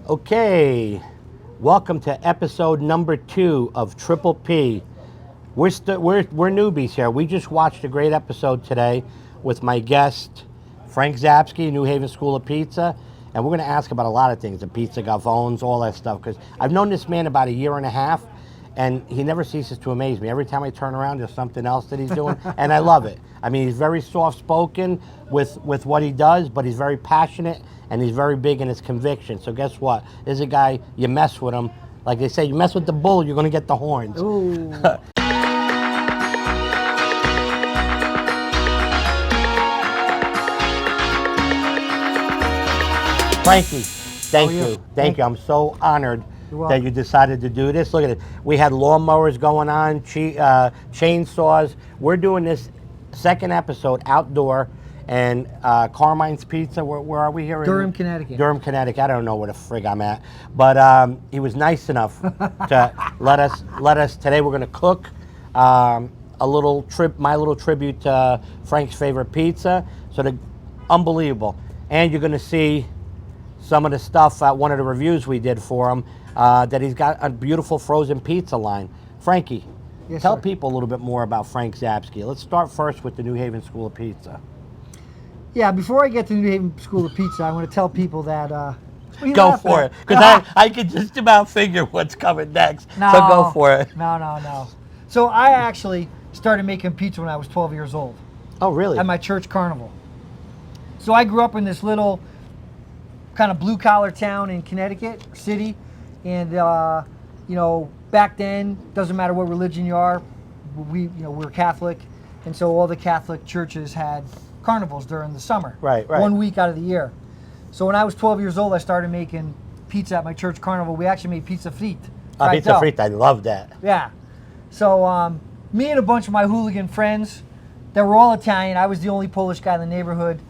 Okay, welcome to episode number 2 of Triple P. We're newbies here. We just watched a great episode today with my guest, Frank Zabski, New Haven School of Pizza, and we're going to ask about a lot of things, the pizza gavones, all that stuff, because I've known this man about a year and a half, and he never ceases to amaze me. Every time I turn around, there's something else that he's doing, and I love it. I mean, he's very soft-spoken with what he does, but he's very passionate, and he's very big in his conviction. So guess what? There's a guy, you mess with him. Like they say, you mess with the bull, you're going to get the horns. Ooh. Frankie, thank you. Thank you. I'm so honored that you decided to do this. Look at it. We had lawnmowers going on, chainsaws. We're doing this second episode outdoor, and Carmine's Pizza. Where are we here? Durham, Connecticut. Durham, Connecticut. I don't know where the frig I'm at, but he was nice enough to let us. Today we're going to cook my little tribute to Frank's favorite pizza. So unbelievable, and you're going to see some of the stuff, one of the reviews we did for him, that he's got a beautiful frozen pizza line. Frankie, tell people a little bit more about Frank Zabski. Let's start first with the New Haven School of Pizza. Yeah, before I get to the New Haven School of Pizza, I want to tell people that... Go for it, because I can just about figure what's coming next, so go for it. No. So I actually started making pizza when I was 12 years old. Oh, really? At my church carnival. So I grew up in this little kind of blue-collar town in Connecticut City, and back then, doesn't matter what religion you are, we're Catholic, and so all the Catholic churches had carnivals during the summer. Right. 1 week out of the year. So when I was 12 years old, I started making pizza at my church carnival. We actually made pizza fritta. Pizza fritta, I love that. Yeah. So me and a bunch of my hooligan friends that were all Italian, I was the only Polish guy in the neighborhood,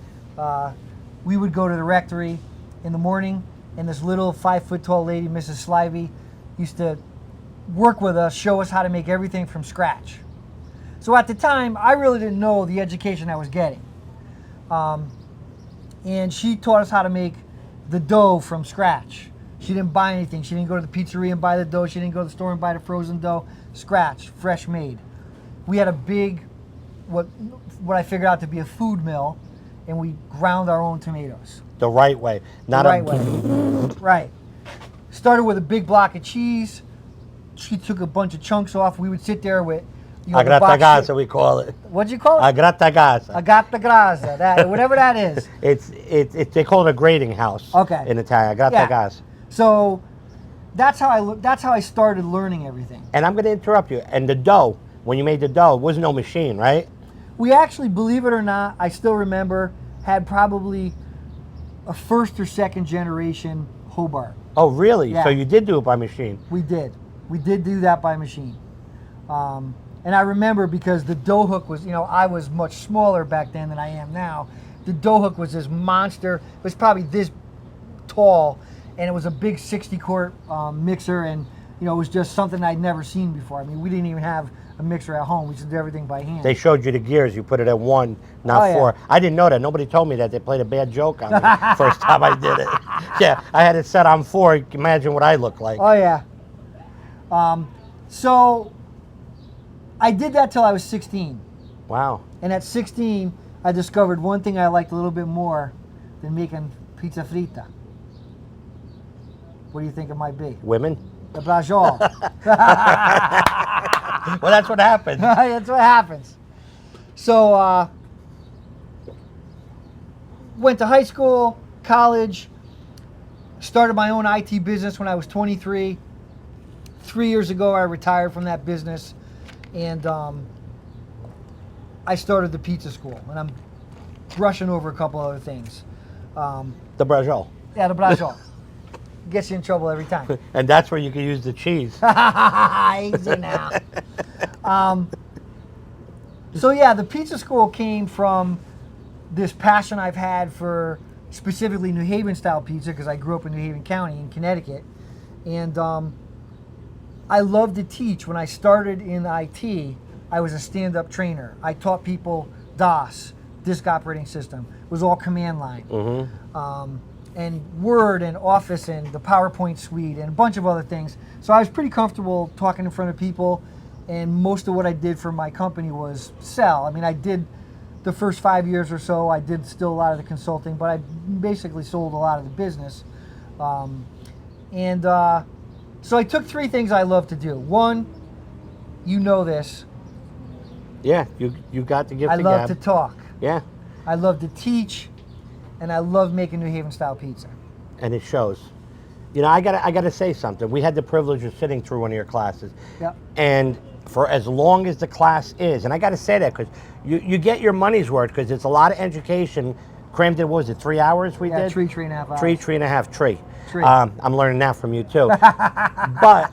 we would go to the rectory in the morning, and this little 5-foot-tall lady, Mrs. Slivey, used to work with us, show us how to make everything from scratch. So at the time, I really didn't know the education I was getting. And she taught us how to make the dough from scratch. She didn't buy anything. She didn't go to the pizzeria and buy the dough. She didn't go to the store and buy the frozen dough. Scratch, fresh made. We had a big, what I figured out to be a food mill, and we ground our own tomatoes. The right way, not the right way. Right. Started with a big block of cheese. She took a bunch of chunks off. We would sit there with, Agratagasa, we call it. What'd you call it? Agratagasa. Agratagasa, whatever that is. It's they call it a grating house. Okay. In Italian, agratagasa. Yeah. So that's how I started learning everything. And I'm going to interrupt you. And the dough, when you made the dough, it was no machine, right? We actually, believe it or not, I still remember, had probably a first or second generation Hobart. Oh, really? Yeah. So you did do it by machine? We did. We did do that by machine. And I remember because the dough hook was, I was much smaller back then than I am now. The dough hook was this monster. It was probably this tall, and it was a big 60-quart mixer, and it was just something I'd never seen before. I mean, we didn't even have a mixer at home. We just did everything by hand. They showed you the gears. You put it at 1, not 4. Yeah. I didn't know that. Nobody told me that. They played a bad joke on me first time I did it. Yeah, I had it set on 4. Imagine what I look like. Oh, yeah. So I did that till I was 16. Wow. And at 16, I discovered one thing I liked a little bit more than making pizza fritta. What do you think it might be? Women? The brajol. Well, that's what happens. That's what happens. So, went to high school, college, started my own IT business when I was 23. 3 years ago, I retired from that business, and I started the pizza school, and I'm brushing over a couple other things. The brajol. Yeah, the brajol. Gets you in trouble every time. And that's where you can use the cheese. Easy now. So yeah, the pizza school came from this passion I've had for specifically New Haven style pizza, because I grew up in New Haven County in Connecticut, and I love to teach. When I started in IT, I was a stand-up trainer. I taught people DOS, disk operating system. It was all command line. Mm-hmm. and Word and Office and the PowerPoint suite and a bunch of other things. So I was pretty comfortable talking in front of people, and most of what I did for my company was sell. I mean, I did the first 5 years or so, I did still a lot of the consulting, but I basically sold a lot of the business. So I took 3 things I love to do. One, you know this. Yeah, you got the gift I of love gab. to talk. Yeah, I love to teach, and I love making New Haven style pizza. and it shows. You know, I gotta say something. We had the privilege of sitting through one of your classes. Yep. And for as long as the class is, and I gotta say that because you get your money's worth, because it's a lot of education crammed in. What was it, 3 hours we did? 3.5 hours. Three and a half. Tree. I'm learning that from you too. But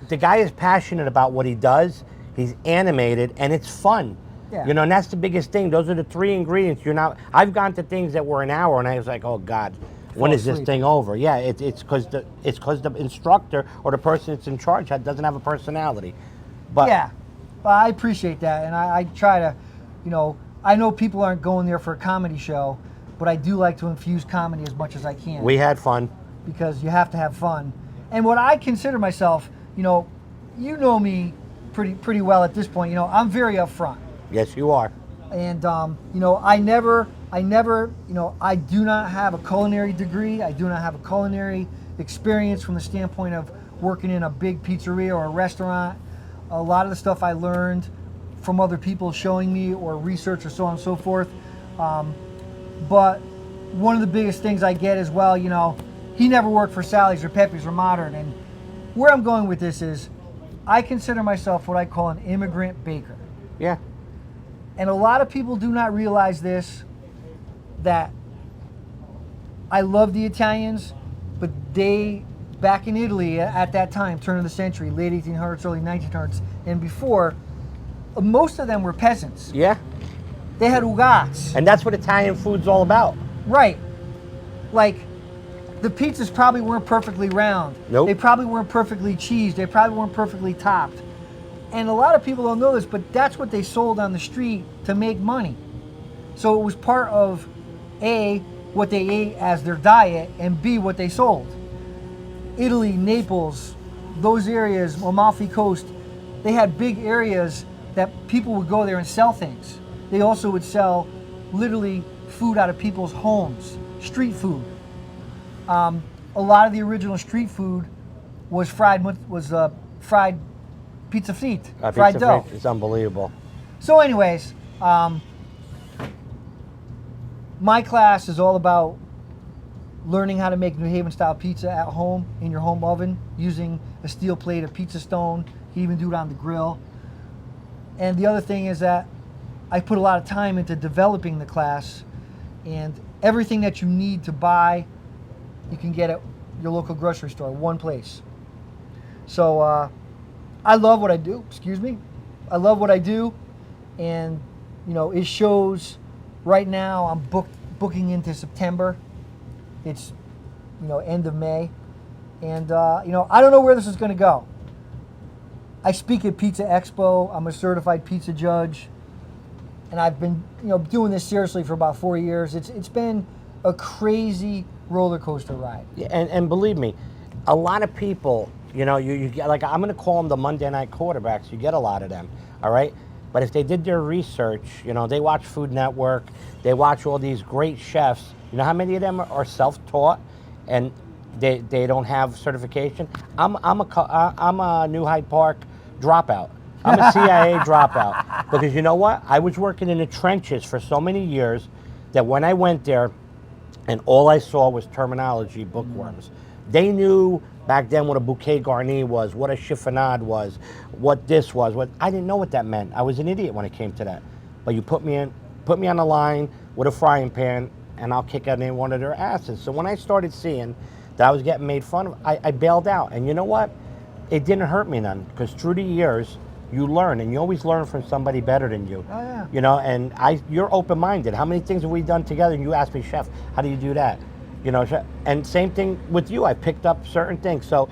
the guy is passionate about what he does. He's animated, and it's fun. Yeah. You know, and that's the biggest thing. Those are the 3 ingredients. I've gone to things that were an hour, and I was like, oh God, when is this asleep. thing over? Yeah, it's because the instructor or the person that's in charge doesn't have a personality. But Yeah, well, I appreciate that, and I try to, I know people aren't going there for a comedy show, but I do like to infuse comedy as much as I can. we had fun. Because you have to have fun. And what I consider myself, you know me pretty well at this point. I'm very upfront. Yes, you are. And I do not have a culinary degree. I do not have a culinary experience from the standpoint of working in a big pizzeria or a restaurant. A lot of the stuff I learned from other people showing me or research or so on and so forth. But one of the biggest things I get is, well, he never worked for Sally's or Pepe's or Modern. And where I'm going with this is, I consider myself what I call an immigrant baker. Yeah. And a lot of people do not realize this, that I love the Italians, but they, back in Italy at that time, turn of the century, late 1800s, early 1900s, and before, most of them were peasants. Yeah. They had ugats. And that's what Italian food's all about. Right. Like, the pizzas probably weren't perfectly round. Nope. They probably weren't perfectly cheesed. They probably weren't perfectly topped. And a lot of people don't know this, but that's what they sold on the street to make money. So it was part of A, what they ate as their diet, and B, what they sold. Italy, Naples, those areas, Amalfi Coast, they had big areas that people would go there and sell things. They also would sell literally food out of people's homes, street food. A lot of the original street food was fried pizza fritte, fried dough. It's unbelievable. So anyways, my class is all about learning how to make New Haven style pizza at home in your home oven using a steel plate, a pizza stone. You can even do it on the grill. And the other thing is that I put a lot of time into developing the class, and everything that you need to buy, you can get at your local grocery store, one place. So I love what I do, I love what I do, and it shows. Right now I'm booking into September. It's end of May, and I don't know where this is going to go. I speak at Pizza Expo. I'm a certified pizza judge, and I've been doing this seriously for about 4 years. It's been a crazy roller coaster ride. Yeah, and believe me, a lot of people, you get, like, I'm going to call them the Monday night quarterbacks. You get a lot of them, all right? But if they did their research, they watch Food Network, they watch all these great chefs. You know how many of them are self-taught and they don't have certification? I'm a New Hyde Park dropout. I'm a CIA dropout. Because you know what? I was working in the trenches for so many years that when I went there, and all I saw was terminology, bookworms. They knew back then what a bouquet garni was, what a chiffonade was, what this was. What I didn't know what that meant. I was an idiot when it came to that. But you put me on the line with a frying pan, and I'll kick out any one of their asses. So when I started seeing that I was getting made fun of, I bailed out. And you know what? It didn't hurt me none, because through the years, you learn, and you always learn from somebody better than you. Oh, yeah. And you're open-minded. How many things have we done together? And you ask me, Chef, how do you do that? And same thing with you. I picked up certain things. So,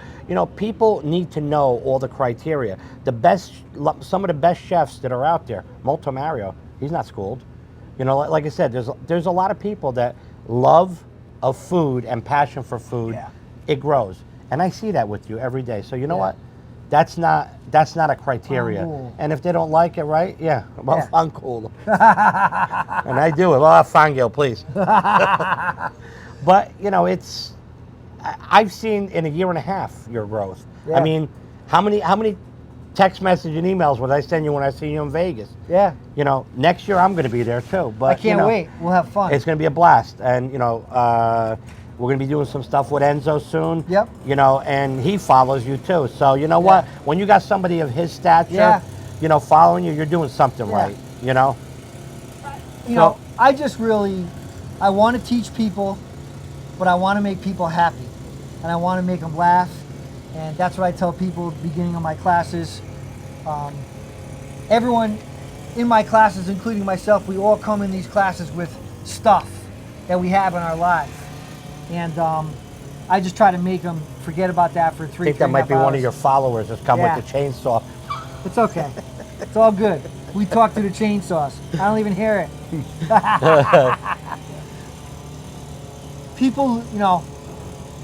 people need to know all the criteria. Some of the best chefs that are out there, Molto Mario, he's not schooled. Like I said, there's a lot of people that love of food and passion for food, Yeah. it grows. And I see that with you every day. So you know Yeah. what? That's not a criteria. Cool. And if they don't like it, right? Yeah, well, Yeah. I'm cool. And I do it. Well, fine, Gil, please. But you know, I've seen in a year and a half your growth. Yeah. I mean, how many text message and emails would I send you when I see you in Vegas? Yeah. You know, next year I'm going to be there too. But I can't wait. We'll have fun. It's going to be a blast, and you know, we're going to be doing some stuff with Enzo soon. Yep. You know, and he follows you too. So you know what? When you got somebody of his stature, Yeah. you know, following you, you're doing something right. You know. You know, I want to teach people, but I want to make people happy, and I want to make them laugh, and that's what I tell people at the beginning of my classes. Everyone in my classes, including myself, we all come in these classes with stuff that we have in our lives, and I just try to make them forget about that for 3 I think that might be one of your followers that's come Yeah. with the chainsaw. It's okay. It's all good. We talk through the chainsaws. I don't even hear it. People, you know,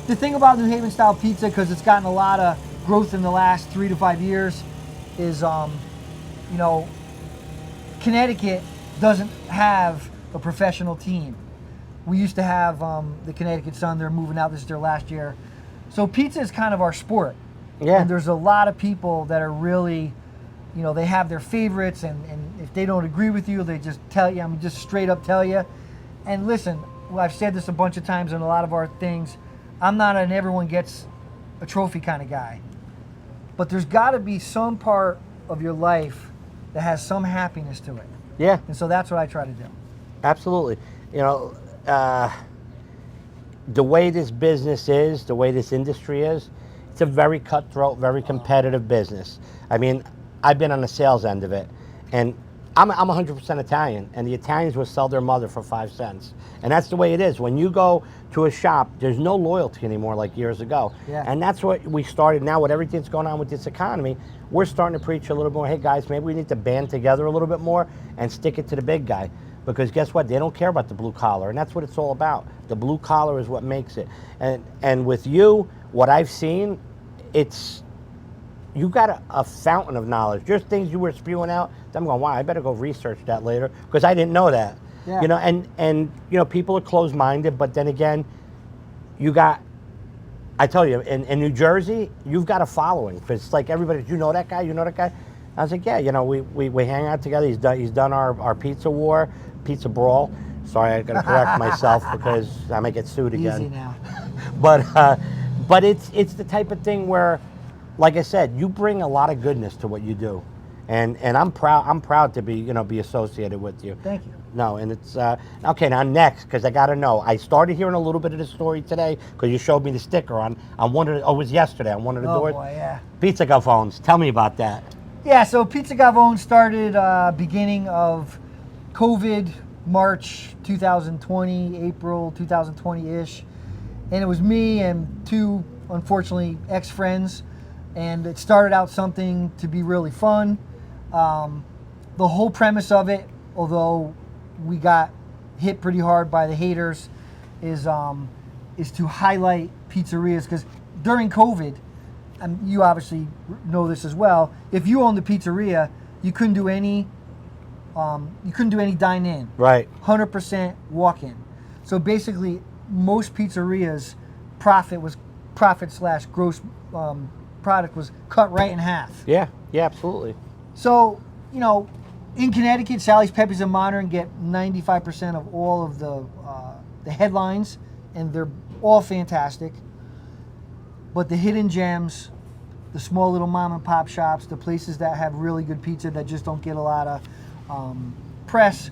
the thing about New Haven style pizza, because it's gotten a lot of growth in the last 3 to 5 years, is, you know, Connecticut doesn't have a professional team. We used to have the Connecticut Sun. They're moving out. This is their last year. So pizza is kind of our sport. Yeah. And there's a lot of people that are really, you know, they have their favorites, and if they don't agree with you, they just tell you. I mean, just straight up tell you. And listen, I've said this a bunch of times in a lot of our things. I'm not an everyone gets a trophy kind of guy. But there's got to be some part of your life that has some happiness to it. Yeah. And so that's what I try to do. Absolutely. You know, the way this business is, the way this industry is, it's a very cutthroat, very competitive business. I mean, I've been on the sales end of it, and I'm 100% Italian, and the Italians will sell their mother for 5 cents. And that's the way it is. When you go to a shop, there's no loyalty anymore like years ago. Yeah. And that's what we started now with everything that's going on with this economy. We're starting to preach a little more, hey guys, maybe we need to band together a little bit more and stick it to the big guy. Because guess what? They don't care about the blue collar, and that's what it's all about. The blue collar is what makes it. And with you, what I've seen, you got a fountain of knowledge. Just things you were spewing out. I'm going, wow, I better go research that later because I didn't know that. Yeah. You know, and you know, people are closed-minded, but then again, I tell you, in New Jersey, you've got a following. Because it's like everybody, do you know that guy? You know that guy? I was like, yeah, you know, we hang out together. He's done our pizza war, pizza brawl. Sorry, I got to correct myself because I might get sued again. Easy now. But it's the type of thing where, like I said, you bring a lot of goodness to what you do, and I'm proud to be associated with you. Thank you. No, and it's okay. Now next, because I got to know. I started hearing a little bit of the story today because you showed me the sticker on one of the. Oh, it was yesterday on one of the Oh doors. boy, yeah. Pizza Gavones. Tell me about that. Yeah, so Pizza Gavone started beginning of COVID, March 2020, April 2020-ish. And it was me and 2, unfortunately, ex-friends. And it started out something to be really fun. The whole premise of it, although we got hit pretty hard by the haters, is to highlight pizzerias. Because during COVID, and you obviously know this as well, if you owned the pizzeria, you couldn't do any dine-in. Right. 100% walk-in. So basically, most pizzerias' profit/gross product was cut right in half. Yeah. Yeah. Absolutely. So, you know, in Connecticut, Sally's, Pepe's, and Modern get 95% of all of the headlines, and they're all fantastic. But the hidden gems, the small little mom and pop shops, the places that have really good pizza that just don't get a lot of press,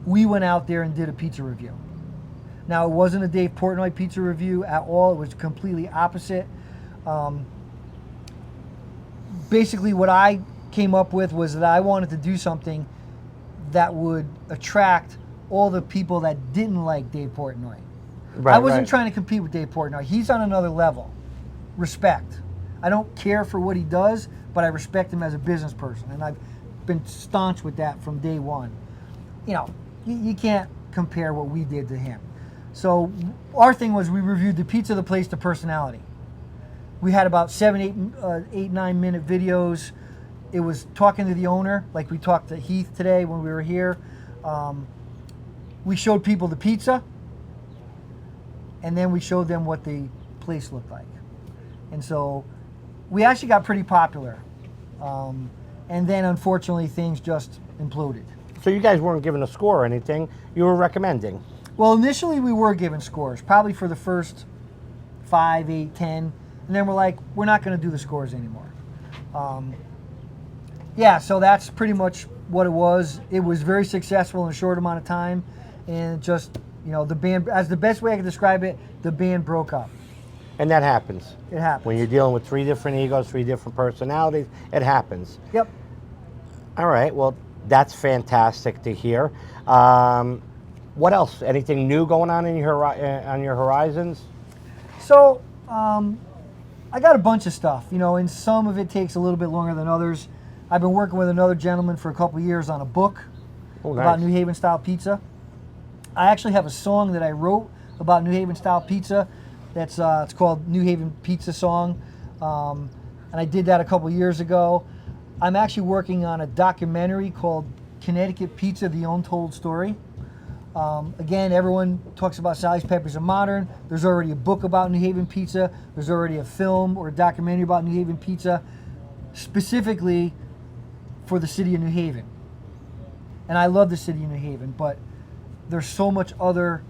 we went out there and did a pizza review. Now, it wasn't a Dave Portnoy pizza review at all. It was completely opposite. Basically, what I came up with was that I wanted to do something that would attract all the people that didn't like Dave Portnoy. Right, I wasn't right. trying to compete with Dave Portnoy. He's on another level. Respect. I don't care for what he does, but I respect him as a business person, and I've been staunch with that from day one. You know, you can't compare what we did to him. So our thing was we reviewed the pizza, the place, the personality. We had about 9-minute videos. It was talking to the owner, like we talked to Heath today when we were here. We showed people the pizza, and then we showed them what the place looked like. And so we actually got pretty popular. And then unfortunately things just imploded. So you guys weren't given a score or anything. You were recommending. Well, initially we were given scores, probably for the first 5, 8, 10. And then we're like, we're not going to do the scores anymore. Yeah, so that's pretty much what it was. It was very successful in a short amount of time. And just, the band, as the best way I could describe it, the band broke up. And that happens. It happens. When you're dealing with 3 different egos, 3 different personalities, it happens. Yep. All right, well, that's fantastic to hear. What else? Anything new going on in your horizons? So, I got a bunch of stuff, and some of it takes a little bit longer than others. I've been working with another gentleman for a couple of years on a book about New Haven style pizza. I actually have a song that I wrote about New Haven style pizza. That's it's called New Haven Pizza Song, and I did that a couple of years ago. I'm actually working on a documentary called Connecticut Pizza: The Untold Story. Again, everyone talks about Sally's Peppers and Modern. There's already a book about New Haven pizza. There's already a film or a documentary about New Haven pizza, specifically for the city of New Haven. And I love the city of New Haven, but there's so much other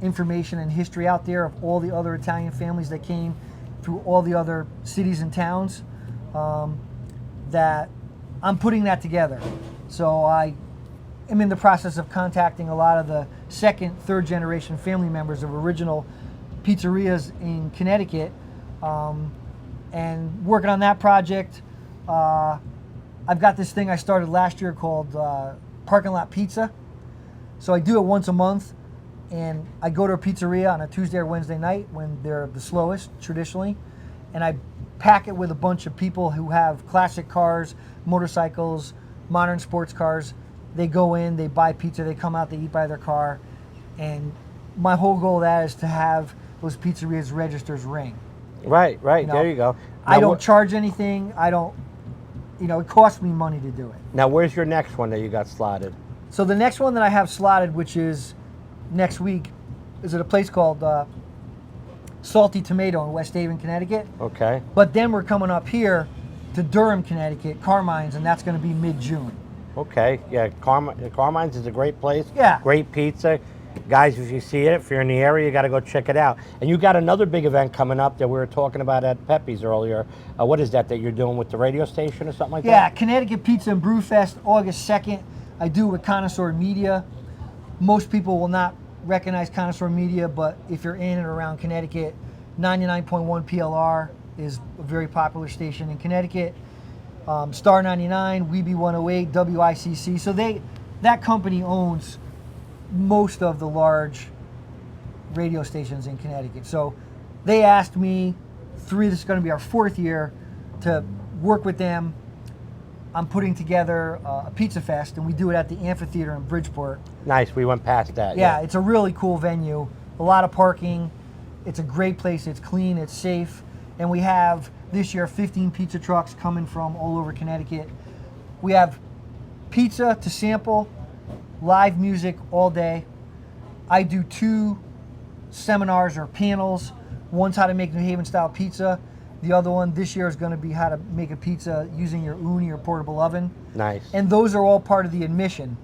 information and history out there of all the other Italian families that came through all the other cities and towns, that I'm putting that together. So I am in the process of contacting a lot of the second, third generation family members of original pizzerias in Connecticut, and working on that project. I've got this thing I started last year called Parking Lot Pizza. So I do it once a month, and I go to a pizzeria on a Tuesday or Wednesday night when they're the slowest traditionally, and I pack it with a bunch of people who have classic cars, motorcycles, modern sports cars. They go in, they buy pizza, they come out, they eat by their car, and my whole goal of that is to have those pizzerias registers ring. Right, there you go. I don't charge anything. I don't, it costs me money to do it. Now, where's your next one that you got slotted? So the next one that I have slotted, which is next week, is at a place called Salty Tomato in West Haven, Connecticut. Okay. But then we're coming up here to Durham, Connecticut, Carmine's, and that's going to be mid-June. Okay, yeah, Carmine's is a great place. Yeah. Great pizza. Guys, if you see it, if you're in the area, you got to go check it out. And you got another big event coming up that we were talking about at Pepe's earlier. What is that you're doing with the radio station or something like that? Yeah, Connecticut Pizza and Brew Fest, August 2nd. I do it with Connoisseur Media. Most people will not recognize Connoisseur Media, but if you're in and around Connecticut, 99.1 PLR is a very popular station in Connecticut. Star 99, Weeby 108, WICC. So that company owns most of the large radio stations in Connecticut. So they asked me, this is going to be our 4th year, to work with them. I'm putting together a pizza fest, and we do it at the amphitheater in Bridgeport. Nice, we went past that. Yeah, it's a really cool venue, a lot of parking. It's a great place, it's clean, it's safe. And we have this year 15 pizza trucks coming from all over Connecticut. We have pizza to sample, live music all day. I do 2 seminars or panels. One's how to make New Haven style pizza. The other one this year is going to be how to make a pizza using your uni or portable oven. Nice. And those are all part of the admission.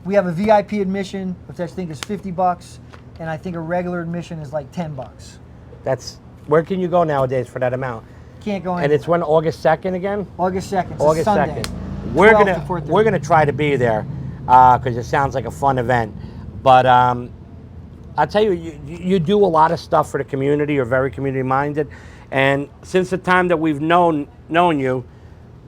We have a VIP admission, which I think is $50, and I think a regular admission is like $10. Where can you go nowadays for that amount? Can't go anywhere. And it's when, August 2nd again? August 2nd. It's August a Sunday. 2nd. We're gonna try to be there because it sounds like a fun event. But I'll tell you, you do a lot of stuff for the community. You're very community minded, and since the time that we've known you,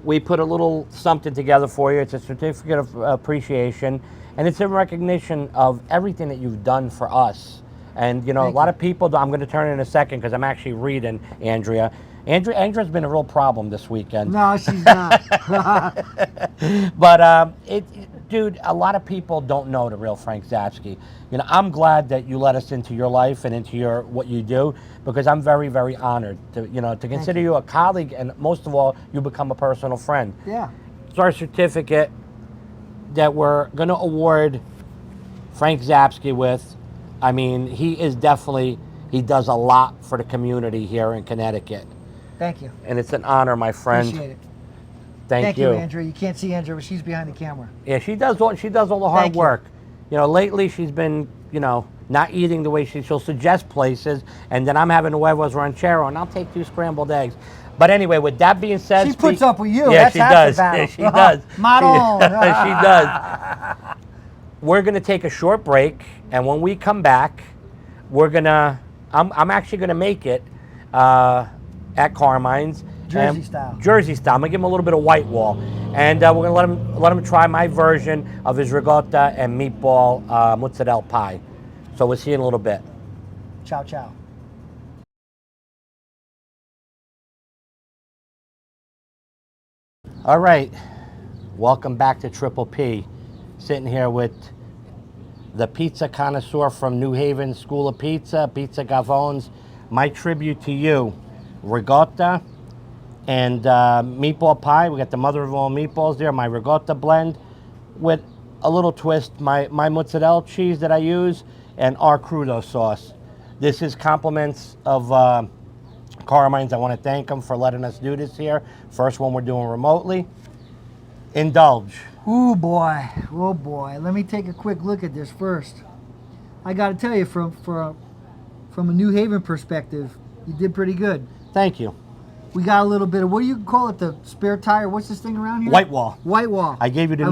we put a little something together for you. It's a certificate of appreciation, and it's in recognition of everything that you've done for us. And a lot of people, I'm going to turn in a second because I'm actually reading Andrea. Andrea's been a real problem this weekend. No, she's not. But dude, a lot of people don't know the real Frank Zabski. You know, I'm glad that you let us into your life and into what you do, because I'm very, very honored to consider you a colleague, and most of all, you become a personal friend. Yeah. It's our certificate that we're going to award Frank Zabski with. I mean, he does a lot for the community here in Connecticut. Thank you. And it's an honor, my friend. Appreciate it. Thank you, Andrew. You can't see Andrew, but she's behind the camera. Yeah, she does all the hard work. You know, lately she's been, not eating the way she'll suggest places, and then I'm having huevos ranchero, and I'll take 2 scrambled eggs. But anyway, with that being said, she puts up with you. Yeah, That's she does. Yeah, she does. Maron. She does. We're gonna take a short break, and when we come back, I'm actually gonna make it at Carmine's. Jersey style. Jersey style. I'm gonna give him a little bit of white wall, and we're gonna let him try my version of his ricotta and meatball mozzarella pie. So we'll see you in a little bit. Ciao, ciao. All right, welcome back to Triple P. Sitting here with the pizza connoisseur from New Haven School of Pizza, Pizza Gavone's. My tribute to you, ricotta and meatball pie. We got the mother of all meatballs there, my ricotta blend with a little twist, my mozzarella cheese that I use, and our crudo sauce. This is compliments of Carmine's. I want to thank them for letting us do this here. First one we're doing remotely. Indulge. Oh boy. Let me take a quick look at this first. I got to tell you, from a New Haven perspective, you did pretty good. Thank you. We got a little bit of, what do you call it, the spare tire? What's this thing around here? White wall. White wall. I gave you the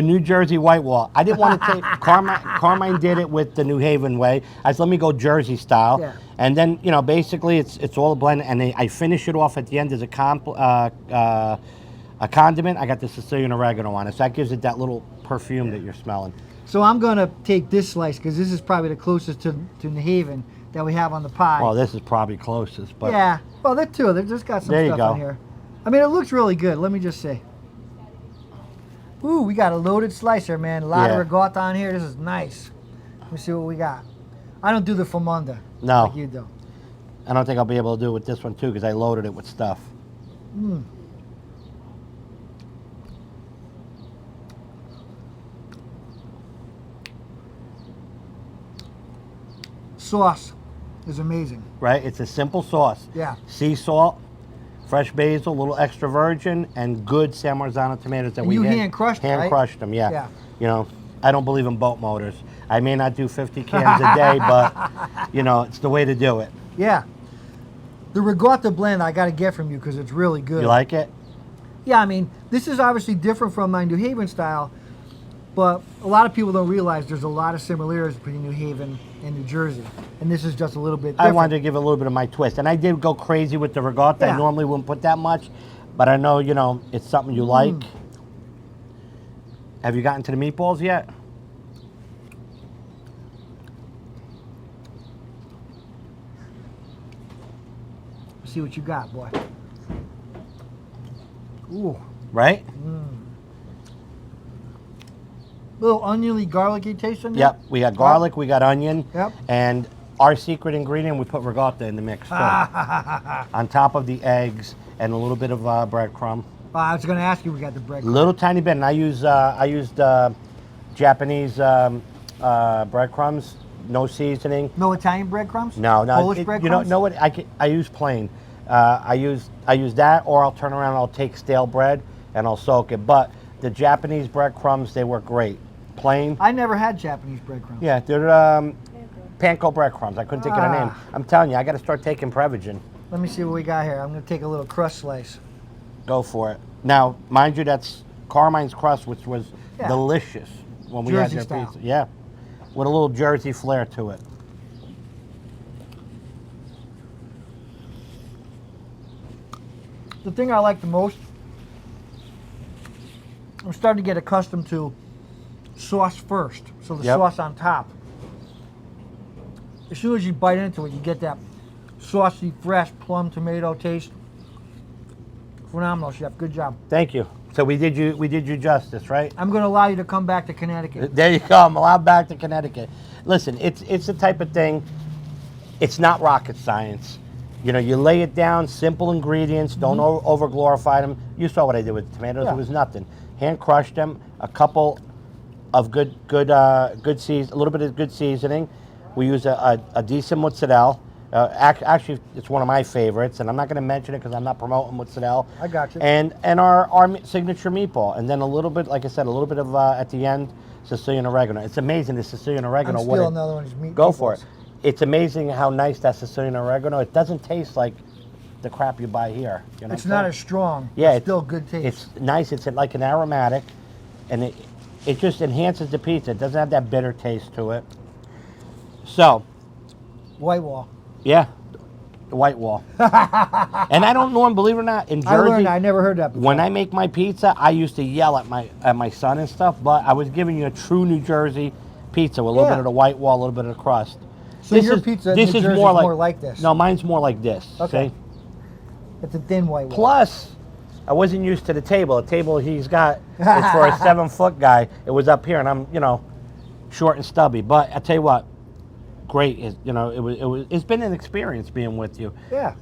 New Jersey white wall. I didn't want to take, Carmine did it with the New Haven way. I said, let me go Jersey style. Yeah. And then, basically it's all a blend, and I finish it off at the end as a condiment. I got the Sicilian oregano on it, so that gives it that little perfume that you're smelling. So I'm going to take this slice, because this is probably the closest to New Haven that we have on the pie. Well, this is probably closest, but yeah. Well, they're two. They've just got some there you stuff go. on here. I mean, it looks really good. Let me just say. Ooh, we got a loaded slicer, man. A lot of ricotta on here. This is nice. Let me see what we got. I don't do the famanda No. like you do. I don't think I'll be able to do it with this one too, because I loaded it with stuff. Sauce is amazing. Right? It's a simple sauce. Yeah. Sea salt, fresh basil, a little extra virgin, and good San Marzano tomatoes that And we you hand crushed them, right? Hand crushed them, yeah. Yeah. I don't believe in boat motors. I may not do 50 cans a day, but, it's the way to do it. Yeah. The ricotta blend I got to get from you, because it's really good. You like it? Yeah, I mean, this is obviously different from my New Haven style, but a lot of people don't realize there's a lot of similarities between New Haven and New Jersey, and this is just a little bit different. I wanted to give it a little bit of my twist, and I did go crazy with the ricotta. Yeah. I normally wouldn't put that much, but I know, it's something you like. Have you gotten to the meatballs yet? Let's see what you got, boy. Ooh. Right? Little oniony, garlicky taste in there? Yep. We got garlic, we got onion, Yep. and our secret ingredient, we put ricotta in the mix too. On top of the eggs and a little bit of breadcrumb. I was going to ask you, we got the bread. Little tiny bit, and I used Japanese breadcrumbs, no seasoning. No Italian breadcrumbs? No. Polish breadcrumbs? You know what? I use plain. I use that, or I'll turn around and I'll take stale bread and I'll soak it. But the Japanese breadcrumbs, they work great. Plain. I never had Japanese breadcrumbs. Yeah, they're panko breadcrumbs. I couldn't think of the name. I'm telling you, I got to start taking Prevagen. Let me see what we got here. I'm going to take a little crust slice. Go for it. Now, mind you, that's Carmine's crust, which was delicious when we Jersey had their style. pizza. Yeah, with a little Jersey flair to it. The thing I like the most, I'm starting to get accustomed to sauce first, so the sauce on top. As soon as you bite into it, you get that saucy, fresh plum tomato taste. Phenomenal, chef. Good job. Thank you. So we did you justice, right? I'm going to allow you to come back to Connecticut. There you go. I'm allowed back to Connecticut. Listen, it's the type of thing. It's not rocket science. You know, you lay it down, simple ingredients. Don't over glorify them. You saw what I did with the tomatoes. Yeah. It was nothing. Hand crushed them. A couple of good season, a little bit of good seasoning. We use a decent mozzarella. Actually, it's one of my favorites, and I'm not going to mention it because I'm not promoting mozzarella. I got you. And our signature meatball, and then a little bit, like I said, a little bit of at the end Sicilian oregano. It's amazing the Sicilian oregano. I'm still another one of these Go meatballs. for it. It's amazing how nice that Sicilian oregano. It doesn't taste like the crap you buy here. You know It's what I'm not saying? as strong. Yeah, It's still good taste. It's nice. It's like an aromatic, and it just enhances the pizza. It doesn't have that bitter taste to it. So, White Wall. yeah, the white wall. And I don't normally, believe it or not, in Jersey, I learned. I never heard that before. when I make my pizza, I used to yell at my son and stuff, but I was giving you a true New Jersey pizza with a little Yeah. bit of the white wall, a little bit of the crust. So your pizza in New Jersey is more like this. No, mine's more like this. Okay. See? It's a thin white wall. Plus, I wasn't used to the table. The table he's got is for a 7-foot guy. It was up here, and I'm, short and stubby. But I tell you what, great. It's been an experience being with you. Yeah.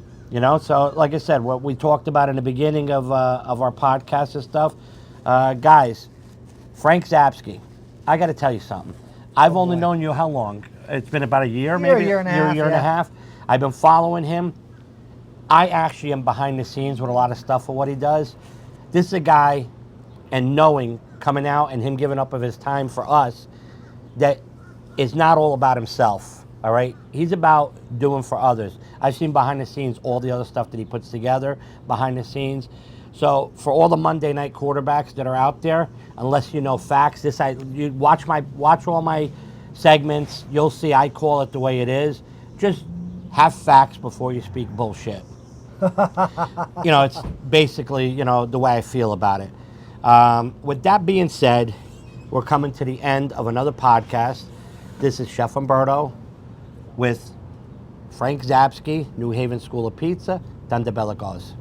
So like I said, what we talked about in the beginning of our podcast and stuff, guys, Frank Zabski, I got to tell you something. I've only known you how long? It's been about a year, maybe? A year and a half. Year and a half. I've been following him. I actually am behind the scenes with a lot of stuff of what he does. This is a guy, and knowing, coming out and him giving up of his time for us, that is not all about himself, all right? He's about doing for others. I've seen behind the scenes all the other stuff that he puts together behind the scenes. So for all the Monday night quarterbacks that are out there, unless you know facts, you watch all my segments, you'll see I call it the way it is. Just have facts before you speak bullshit. It's basically, the way I feel about it. With that being said, we're coming to the end of another podcast. This is Chef Umberto with Frank Zabski, New Haven School of Pizza. Tanta Bella goes.